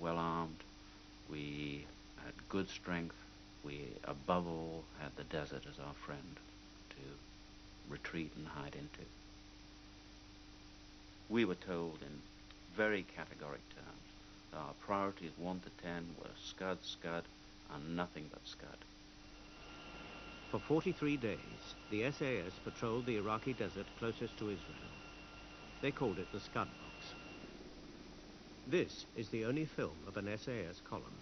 well armed, we had good strength, we above all had the desert as our friend to retreat and hide into. We were told in very categoric terms that our priorities 1 to 10 were Scud, Scud, and nothing but Scud. For 43 days, the SAS patrolled the Iraqi desert closest to Israel. They called it the Scud Box. This is the only film of an SAS column.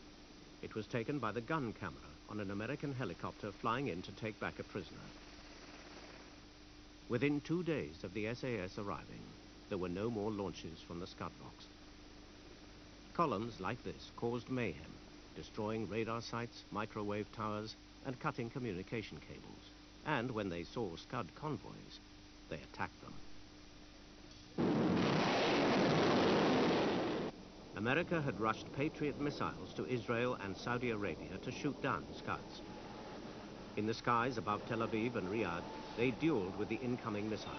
It was taken by the gun camera on an American helicopter flying in to take back a prisoner. Within 2 days of the SAS arriving, there were no more launches from the Scud Box. Columns like this caused mayhem, destroying radar sites, microwave towers, and cutting communication cables. And when they saw Scud convoys, they attacked them. America had rushed Patriot missiles to Israel and Saudi Arabia to shoot down Scuds. In the skies above Tel Aviv and Riyadh, they dueled with the incoming missiles.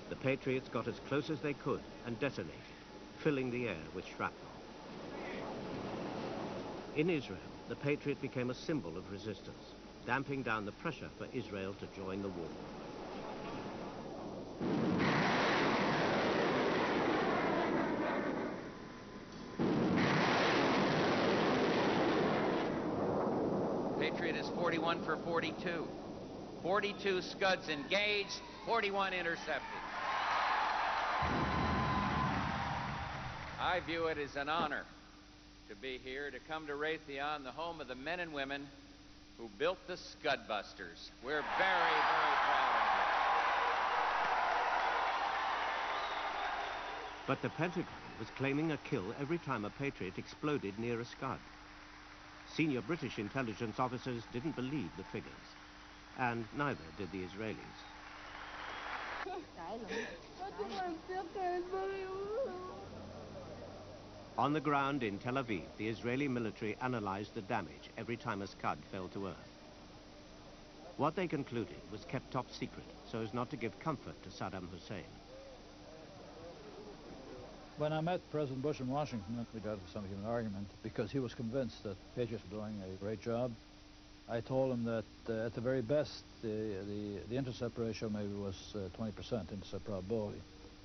The Patriots got as close as they could and detonated, filling the air with shrapnel. In Israel, the Patriot became a symbol of resistance, damping down the pressure for Israel to join the war. Patriot is 41 for 42. 42 Scuds engaged, 41 intercepted. I view it as an honor to be here, to come to Raytheon, the home of the men and women who built the Scud Busters. We're very, very proud of you. But the Pentagon was claiming a kill every time a Patriot exploded near a Scud. Senior British intelligence officers didn't believe the figures, and neither did the Israelis. On the ground in Tel Aviv, the Israeli military analyzed the damage every time a Scud fell to earth. What they concluded was kept top secret so as not to give comfort to Saddam Hussein. When I met President Bush in Washington, we got into something of an argument because he was convinced that Patriots were doing a great job. I told him that at the very best, the intercept ratio maybe was 20% intercept probability.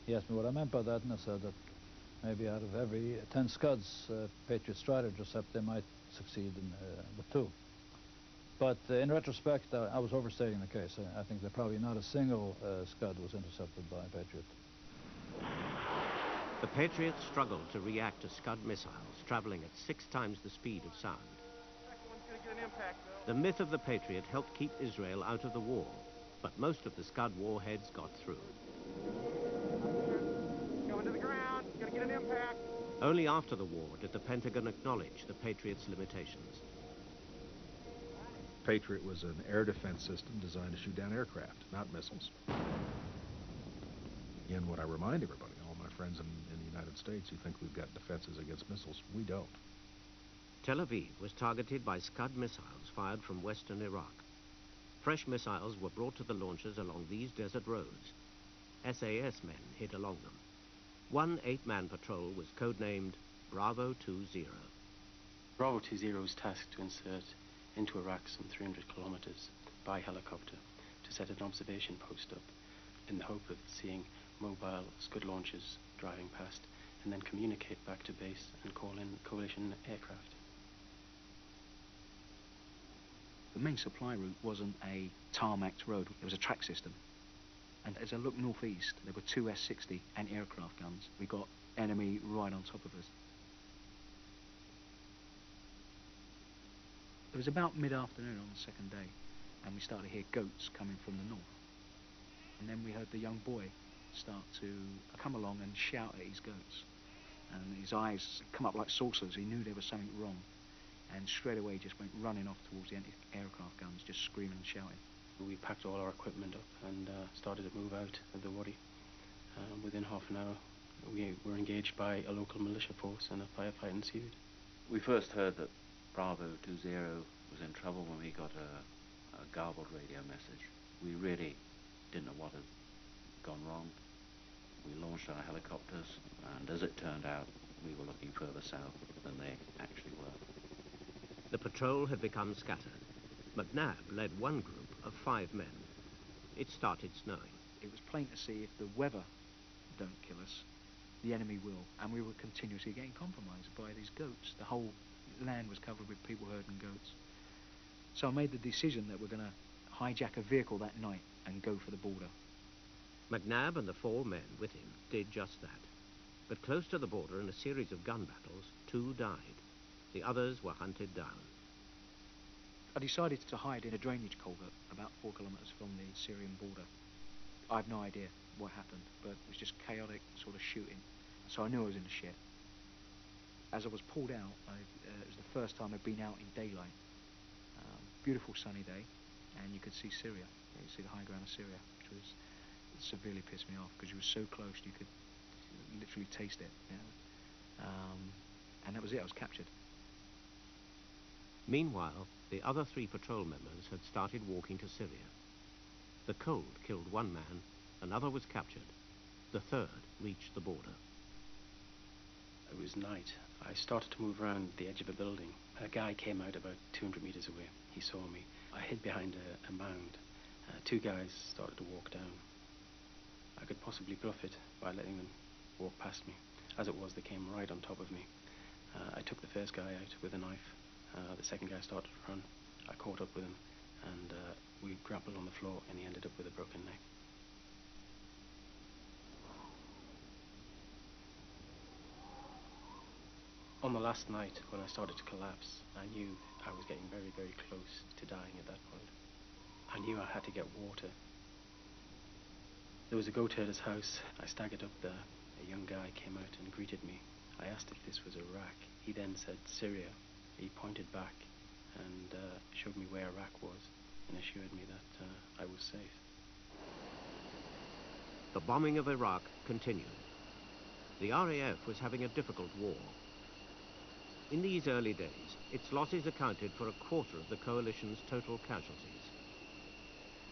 He asked me what I meant by that, and I said that maybe out of every 10 Scuds Patriots tried to intercept, they might succeed with 2. But in retrospect, I was overstating the case. I think that probably not a single Scud was intercepted by Patriot. The Patriots struggled to react to Scud missiles traveling at 6 times the speed of sound. The myth of the Patriot helped keep Israel out of the war, but most of the Scud warheads got through. Going to the ground, gonna get an impact. Only after the war did the Pentagon acknowledge the Patriot's limitations. Patriot was an air defense system designed to shoot down aircraft, not missiles. And what I remind everybody, all my friends in the United States who think we've got defenses against missiles, we don't. Tel Aviv was targeted by Scud missiles fired from western Iraq. Fresh missiles were brought to the launchers along these desert roads. SAS men hid along them. One 8-man patrol was codenamed Bravo 20. Bravo 20 was tasked to insert into Iraq some 300 kilometers by helicopter to set an observation post up in the hope of seeing mobile Scud launches driving past and then communicate back to base and call in coalition aircraft. The main supply route wasn't a tarmacked road, it was a track system. And as I looked northeast, there were 2 S-60 anti-aircraft guns. We got enemy right on top of us. It was about mid-afternoon on the second day, and we started to hear goats coming from the north. And then we heard the young boy start to come along and shout at his goats. And his eyes come up like saucers, he knew there was something wrong. And straight away just went running off towards the anti-aircraft guns, just screaming and shouting. We packed all our equipment up and started to move out of the Wadi. Within half an hour, we were engaged by a local militia force and a firefight ensued. We first heard that Bravo 20 was in trouble when we got a garbled radio message. We really didn't know what had gone wrong. We launched our helicopters, and as it turned out, we were looking further south than they actually were. The patrol had become scattered. McNab led one group of 5 men. It started snowing. It was plain to see if the weather don't kill us, the enemy will. And we were continuously getting compromised by these goats. The whole land was covered with people herding goats. So I made the decision that we're going to hijack a vehicle that night and go for the border. McNab and the 4 men with him did just that. But close to the border, in a series of gun battles, 2 died. The others were hunted down. I decided to hide in a drainage culvert about 4 kilometres from the Syrian border. I have no idea what happened, but it was just chaotic sort of shooting. So I knew I was in a shed. As I was pulled out, it was the first time I'd been out in daylight. Beautiful sunny day, and you could see Syria. You could see the high ground of Syria, which was severely pissed me off because you were so close you could literally taste it. You know? And that was it. I was captured. Meanwhile, the other 3 patrol members had started walking to Syria. The cold killed 1 man, another was captured. The 3rd reached the border. It was night. I started to move around the edge of a building. A guy came out about 200 meters away. He saw me. I hid behind a mound. 2 guys started to walk down. I could possibly bluff it by letting them walk past me. As it was, they came right on top of me. I took the first guy out with a knife. The second guy started to run. I caught up with him, and we grappled on the floor, and he ended up with a broken neck. On the last night, when I started to collapse, I knew I was getting very, very close to dying at that point. I knew I had to get water. There was a goat herder's house. I staggered up there. A young guy came out and greeted me. I asked if this was Iraq. He then said Syria. He pointed back and showed me where Iraq was and assured me that I was safe. The bombing of Iraq continued. The RAF was having a difficult war. In these early days, its losses accounted for 1/4 of the coalition's total casualties.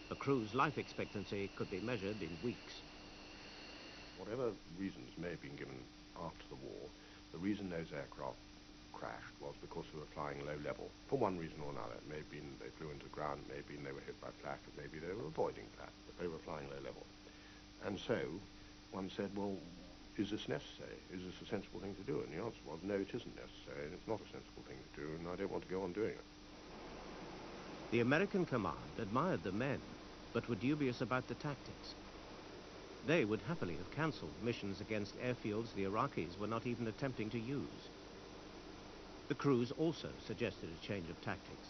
The crew's life expectancy could be measured in weeks. Whatever reasons may have been given after the war, the reason those aircraft crashed was because they were flying low level, for one reason or another. It may have been they flew into the ground, it may have been they were hit by flak, it may be they were avoiding flak, but they were flying low level. And so one said, well, is this necessary? Is this a sensible thing to do? And the answer was, no, it isn't necessary, and it's not a sensible thing to do, and I don't want to go on doing it. The American command admired the men, but were dubious about the tactics. They would happily have cancelled missions against airfields the Iraqis were not even attempting to use. The crews also suggested a change of tactics,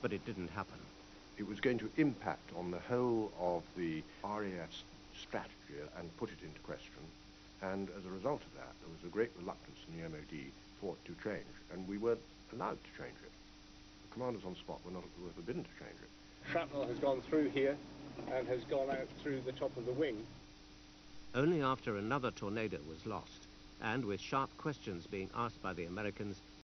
but it didn't happen. It was going to impact on the whole of the RAF's strategy and put it into question, and as a result of that, there was a great reluctance in the MOD for it to change, and we weren't allowed to change it. The commanders on spot were forbidden to change it. Shrapnel has gone through here and has gone out through the top of the wing. Only after another tornado was lost, and with sharp questions being asked by the Americans,